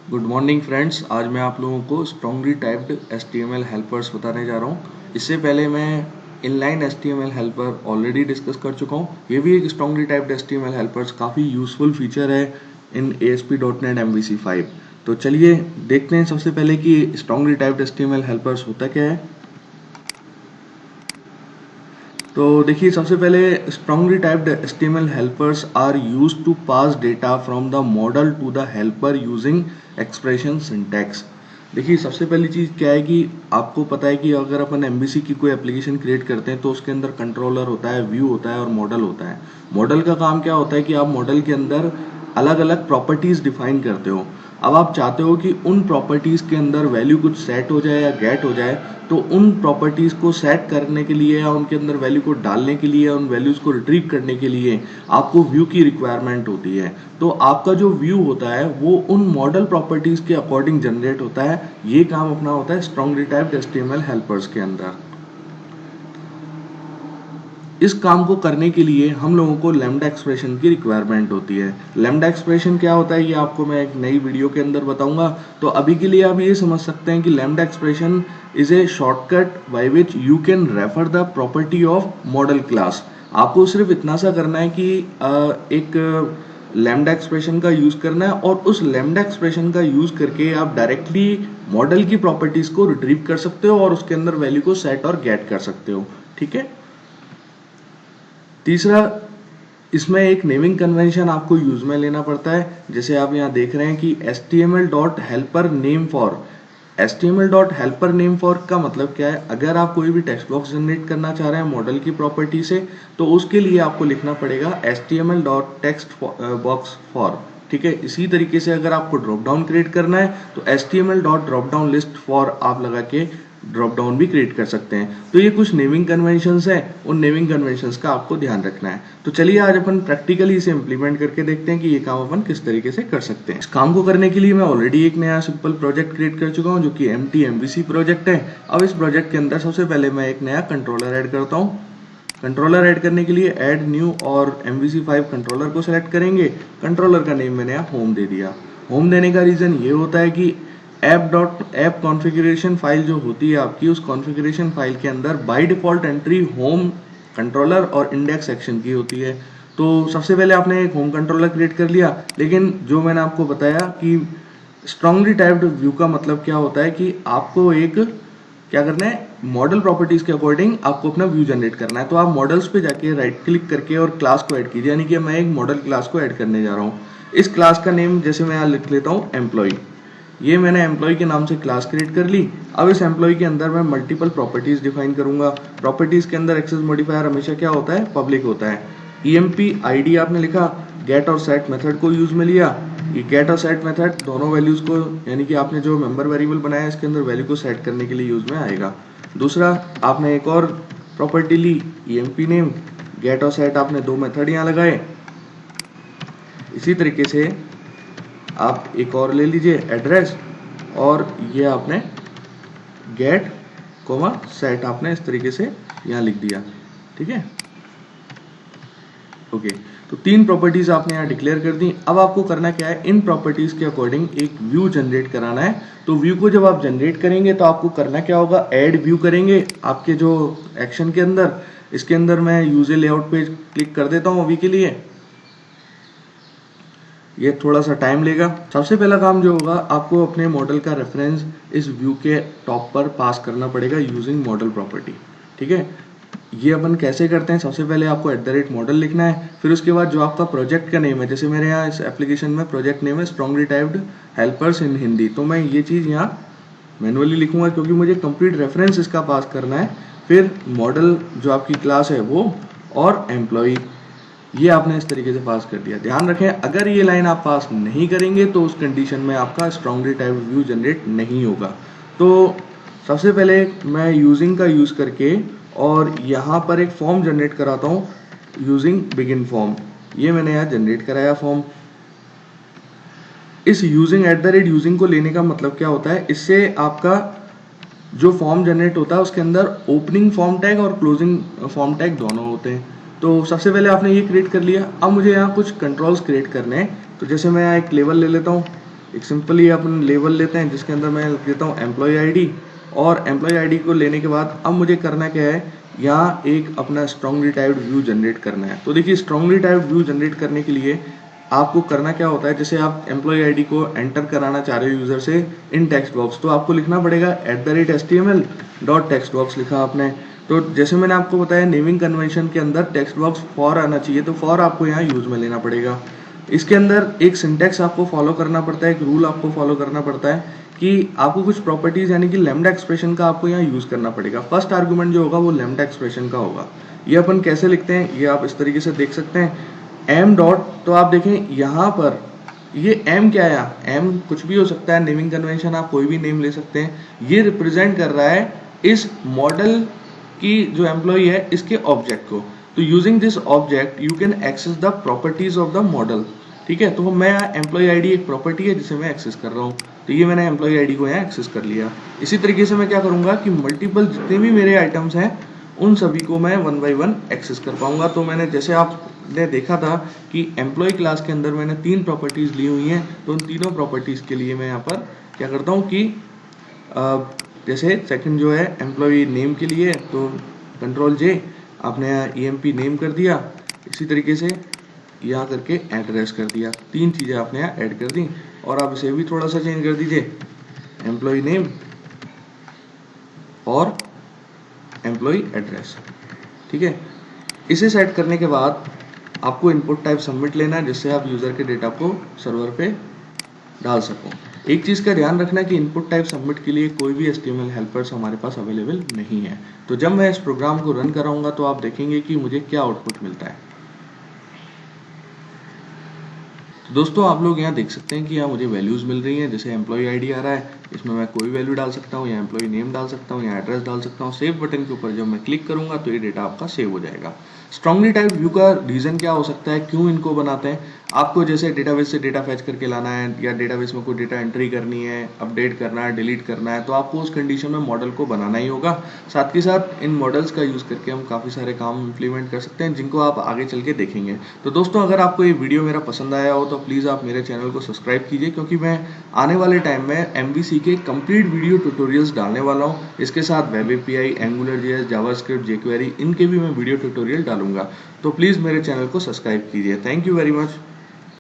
Good morning friends. आज मैं आप लोगों को स्ट्रांगली टाइप्ड HTML हेल्पर्स बताने जा रहा हूँ। इससे पहले मैं inline HTML helper already discuss कर चुका हूँ। ये भी एक स्ट्रांगली टाइप्ड HTML हेल्पर्स काफ़ी यूजफुल फीचर है इन ASP.NET MVC5। तो चलिए देखते हैं सबसे पहले कि स्ट्रांगली टाइप्ड HTML हेल्पर्स होता क्या है। तो देखिए सबसे पहले strongly typed HTML helpers are used to pass data from the model to the helper using expression syntax. देखिए सबसे पहली चीज़ क्या है कि आपको पता है कि अगर अपन MVC की कोई एप्लीकेशन क्रिएट करते हैं तो उसके अंदर कंट्रोलर होता है, व्यू होता है और मॉडल होता है। मॉडल का काम क्या होता है कि आप मॉडल के अंदर अलग अलग प्रॉपर्टीज डिफाइन करते हो। अब आप चाहते हो कि उन प्रॉपर्टीज के अंदर वैल्यू कुछ सेट हो जाए या गेट हो जाए, तो उन प्रॉपर्टीज को सेट करने के लिए या उनके अंदर वैल्यू को डालने के लिए, उन वैल्यूज को रिट्रीव करने के लिए आपको व्यू की रिक्वायरमेंट होती है। तो आपका जो व्यू होता है वो उन मॉडल प्रॉपर्टीज के अकॉर्डिंग जनरेट होता है। ये काम अपना होता है स्ट्रांगली टाइप्ड HTML हेल्पर्स के अंदर। इस काम को करने के लिए हम लोगों को लैम्डा एक्सप्रेशन की रिक्वायरमेंट होती है। लैम्डा एक्सप्रेशन क्या होता है ये आपको मैं एक नई वीडियो के अंदर बताऊंगा। तो अभी के लिए आप ये समझ सकते हैं कि lambda expression is a shortcut by which you can refer the property of model class. आपको सिर्फ इतना सा करना है कि एक लैम्डा एक्सप्रेशन का यूज करना है और उस लैम्डा एक्सप्रेशन का यूज करके आप डायरेक्टली मॉडल की प्रॉपर्टीज को रिट्रीव कर सकते हो और उसके अंदर वैल्यू को सेट और गेट कर सकते हो। ठीक है। तीसरा, इसमें एक नेमिंग कन्वेंशन आपको यूज में लेना पड़ता है। जैसे आप यहाँ देख रहे हैं कि HTML.helper name for। HTML.helper name for का मतलब क्या है? अगर आप कोई भी टेक्स्ट बॉक्स जनरेट करना चाह रहे हैं मॉडल की प्रॉपर्टी से, तो उसके लिए आपको लिखना पड़ेगा HTML.textbox for। ठीक है। इसी तरीके से अगर आपको ड्रॉप डाउन क्रिएट करना है तो HTML.dropdownList for आप लगा के ड्रॉप डाउन भी क्रिएट कर सकते हैं। तो ये कुछ नेमिंग कन्वेंशंस हैं, उन नेमिंग कन्वेंशंस का आपको ध्यान रखना है। तो चलिए आज अपन प्रैक्टिकली इसे इंप्लीमेंट करके देखते हैं कि ये काम अपन किस तरीके से कर सकते हैं। इस काम को करने के लिए मैं ऑलरेडी एक नया सिंपल प्रोजेक्ट क्रिएट कर चुका हूँ जो कि MT-MVC प्रोजेक्ट है। अब इस प्रोजेक्ट के अंदर सबसे पहले मैं एक नया कंट्रोलर ऐड करता हूँ। कंट्रोलर ऐड करने के लिए ऐड न्यू और MVC5 कंट्रोलर को सेलेक्ट करेंगे। कंट्रोलर का नेम मैंने यहाँ होम दे दिया। होम देने का रीजन ये होता है कि ऐप कॉन्फ़िगरेशन फाइल जो होती है आपकी, उस कॉन्फ़िगरेशन फाइल के अंदर by default entry home controller और इंडेक्स सेक्शन की होती है। तो सबसे पहले आपने एक होम कंट्रोलर क्रिएट कर लिया, लेकिन जो मैंने आपको बताया कि स्ट्रांगली टाइप्ड व्यू का मतलब क्या होता है कि आपको एक क्या करना है, मॉडल प्रॉपर्टीज के अकॉर्डिंग आपको अपना व्यू जनरेट करना है। तो आप मॉडल्स पे जाके राइट क्लिक करके और क्लास को ऐड कीजिए, यानी कि मैं एक मॉडल क्लास को ऐड करने जा रहा हूँ। इस क्लास का नेम जैसे मैं यहाँ लिख लेता हूँ एम्प्लॉय। ये मैंने एम्प्लॉय के नाम से क्लास क्रिएट कर ली। अब इस एम्प्लॉय के अंदर मैं मल्टीपल प्रॉपर्टीज डिफाइन करूंगा। प्रॉपर्टीज के अंदर एक्सेस मॉडिफायर हमेशा क्या होता है, पब्लिक होता है। EMP ID आपने लिखा, गेट और सेट मेथड को यूज में लिया। ये गेट और सेट मेथड दोनों वैल्यूज को, यानी कि आपने जो मेंबर वेरिएबल बनाया इसके अंदर वैल्यू को सेट करने के लिए यूज में आएगा। दूसरा, आपने एक और प्रॉपर्टी ली EMP नेम, गेट और सेट, आपने दो मेथड यहाँ लगाए। इसी तरीके से आप एक और ले लीजिए एड्रेस, और ये आपने गेट कोमा सेट आपने इस तरीके से यहाँ लिख दिया। ठीक है, ओके। तो तीन प्रॉपर्टीज आपने यहाँ डिक्लेयर कर दी। अब आपको करना क्या है, इन प्रॉपर्टीज के अकॉर्डिंग एक व्यू जनरेट कराना है। तो व्यू को जब आप जनरेट करेंगे तो आपको करना क्या होगा, ऐड व्यू करेंगे आपके जो एक्शन के अंदर। इसके अंदर मैं यूजर लेआउट पे क्लिक कर देता हूँ अभी के लिए, ये थोड़ा सा टाइम लेगा। सबसे पहला काम जो होगा, आपको अपने मॉडल का रेफरेंस इस व्यू के टॉप पर पास करना पड़ेगा यूजिंग मॉडल प्रॉपर्टी। ठीक है, ये अपन कैसे करते हैं, सबसे पहले आपको @model लिखना है। फिर उसके बाद जो आपका प्रोजेक्ट का नेम है, जैसे मेरे यहाँ इस एप्लीकेशन में प्रोजेक्ट नेम है स्ट्रांगली टाइप्ड हेल्पर्स इन हिंदी, तो मैं ये चीज़ यहाँ मैनुअली लिखूंगा क्योंकि मुझे कंप्लीट रेफरेंस इसका पास करना है। फिर मॉडल जो आपकी क्लास है वो, और एम्प्लॉय, ये आपने इस तरीके से पास कर दिया। ध्यान रखें, अगर ये लाइन आप पास नहीं करेंगे तो उस कंडीशन में आपका स्ट्रांगली टाइप्ड व्यू जनरेट नहीं होगा। तो सबसे पहले मैं यूजिंग का यूज करके और यहाँ पर एक फॉर्म जनरेट कराता हूँ यूजिंग बिगिन फॉर्म। ये मैंने यहाँ जनरेट कराया फॉर्म। इस यूजिंग यूजिंग को लेने का मतलब क्या होता है, इससे आपका जो फॉर्म जनरेट होता है उसके अंदर ओपनिंग फॉर्म टैग और क्लोजिंग फॉर्म टैग दोनों होते हैं। तो सबसे पहले आपने ये क्रिएट कर लिया। अब मुझे यहाँ कुछ कंट्रोल्स क्रिएट करने हैं। तो जैसे मैं यहाँ एक लेवल ले लेता हूँ, एक सिंपली अपन लेबल लेते हैं जिसके अंदर मैं लिख देता हूँ एम्प्लॉय आईडी, और एम्प्लॉय आईडी को लेने के बाद अब मुझे करना क्या है, यहाँ एक अपना स्ट्रांगली टाइप्ड व्यू जनरेट करना है। तो देखिए स्ट्रांगली टाइप्ड व्यू जनरेट करने के लिए आपको करना क्या होता है, जैसे आप एम्प्लॉय आईडी को एंटर कराना चाह रहे हो यूजर से इन टेक्स्ट बॉक्स, तो आपको लिखना पड़ेगा @html.टेक्स्ट लिखा आपने। तो जैसे मैंने आपको बताया नेमिंग कन्वेंशन के अंदर टेक्स्ट बॉक्स फॉर आना चाहिए, तो फॉर आपको यहाँ यूज में लेना पड़ेगा। इसके अंदर एक सिंटेक्स आपको फॉलो करना पड़ता है, एक रूल आपको फॉलो करना पड़ता है कि आपको कुछ प्रॉपर्टीज यानी कि लैम्डा एक्सप्रेशन का आपको यहाँ यूज करना पड़ेगा। फर्स्ट आर्गुमेंट जो होगा वो लैम्डा एक्सप्रेशन का होगा। ये अपन कैसे लिखते हैं ये आप इस तरीके से देख सकते हैं, एम डॉट, तो आप देखें यहाँ पर ये एम क्या है, एम कुछ भी हो सकता है, नेमिंग कन्वेंशन आप कोई भी नेम ले सकते हैं। ये रिप्रेजेंट कर रहा है इस मॉडल की जो एम्प्लॉय है इसके ऑब्जेक्ट को। तो using this object you can access the properties of the model. ठीक है, तो मैं एम्प्लॉय आईडी एक प्रॉपर्टी है जिसे मैं एक्सेस कर रहा हूँ, तो ये मैंने एम्प्लॉय आईडी को यहाँ एक्सेस कर लिया। इसी तरीके से मैं क्या करूंगा कि मल्टीपल जितने भी मेरे आइटम्स हैं उन सभी को मैं 1 by 1 एक्सेस कर पाऊंगा। तो मैंने जैसे आपने देखा था कि एम्प्लॉय क्लास के अंदर मैंने 3 प्रॉपर्टीज ली हुई हैं, तो उन तीनों प्रॉपर्टीज के लिए मैं यहाँ पर क्या करता हूँ कि जैसे सेकंड जो है एम्प्लॉय नेम के लिए, तो Ctrl+J आपने यहाँ EMP नेम कर दिया, इसी तरीके से यहाँ करके एड्रेस कर दिया, 3 चीज़ें आपने यहाँ ऐड कर दी। और आप इसे भी थोड़ा सा चेंज कर दीजिए, एम्प्लॉय नेम और एम्प्लॉय एड्रेस। ठीक है, इसे सेट करने के बाद आपको इनपुट टाइप सबमिट लेना है जिससे आप यूजर के डेटा को सर्वर पे डाल सको। एक चीज का ध्यान रखना कि इनपुट टाइप सबमिट के लिए कोई भी HTML हेल्पर्स हमारे पास अवेलेबल नहीं है। तो जब मैं इस प्रोग्राम को रन कराऊंगा तो आप देखेंगे कि मुझे क्या आउटपुट मिलता है। तो दोस्तों आप लोग यहाँ देख सकते हैं कि यहाँ मुझे वैल्यूज मिल रही हैं, जैसे एम्प्लॉय आईडी आ रहा है, इसमें मैं कोई वैल्यू डाल सकता हूँ, या एम्प्लॉय नेम डाल सकता हूँ, या एड्रेस डाल सकता हूँ। सेव बटन के ऊपर जब मैं क्लिक करूंगा तो ये डेटा आपका सेव हो जाएगा। स्ट्रांगली टाइप व्यू का रीजन क्या हो सकता है, क्यों इनको बनाते हैं, आपको जैसे डेटाबेस से डेटा फैच करके लाना है, या डेटाबेस में कोई डेटा एंट्री करनी है, अपडेट करना है, डिलीट करना है, तो आपको उस कंडीशन में मॉडल को बनाना ही होगा। साथ ही साथ इन मॉडल्स का यूज करके हम काफी सारे काम इंप्लीमेंट कर सकते हैं जिनको आप आगे चल के देखेंगे। तो दोस्तों अगर आपको ये वीडियो मेरा पसंद आया हो तो प्लीज आप मेरे चैनल को सब्सक्राइब कीजिए, क्योंकि मैं आने वाले टाइम में MVC के कंप्लीट वीडियो ट्यूटोरियल्स डालने वाला हूं। इसके साथ web API, AngularJS, JavaScript, jQuery, इनके भी मैं वीडियो ट्यूटोरियल डालूंगा। तो प्लीज मेरे चैनल को सब्सक्राइब कीजिए। Thank you very much.